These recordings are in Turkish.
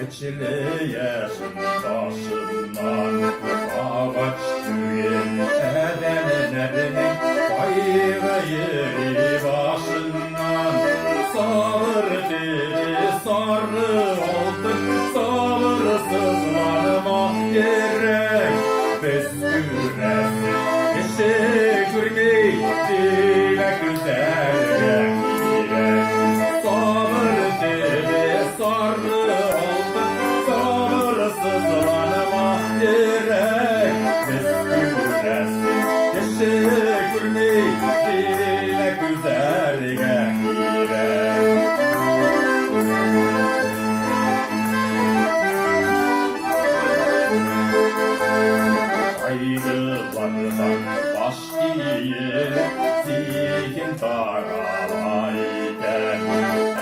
keçili yaşın taşından ağaç tüyen edenlerinin bayrağı yeri başından sağır dedi sarı altın sabırsızlanma gerek biz güresin kişi görmeyi dile güzel sabır dedi sarı altın sabırsızlanma gerek biz güresin kişi görmeyi dile güzel Ayrılardan baş giyin, zihin taralayken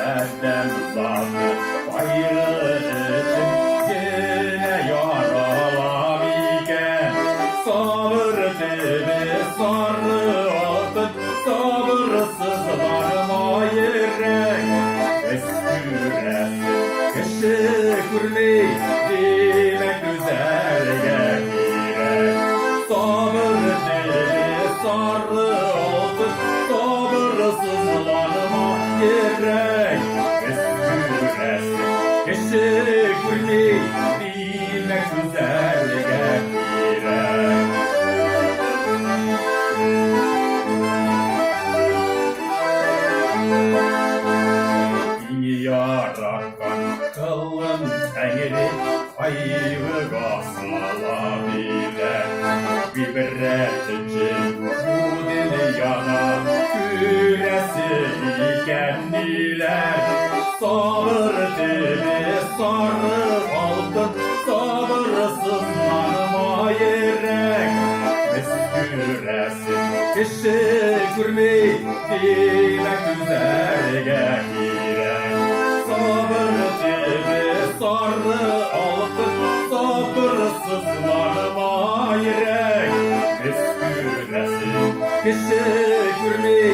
Erdem zatı bayrağı için yine yaralamayken Sabır dedi sarı altın sabırsızlanma yerek Esküresi kişi kurli dile güzel sabır dedi sarı altın sabırsızlanma gerek esküresi kişi kurli dile güzel gerek yarakan kılın tengri ayvıga salabilir ibret için bu dünyada küresi kendiler sabır dedi sarı altın sabırsızlanma yerek esküresi kişi görmeyi dile güzel gerek sabır dedi sarı altın sabırsızlanma yerek esküresi kişi görmeyi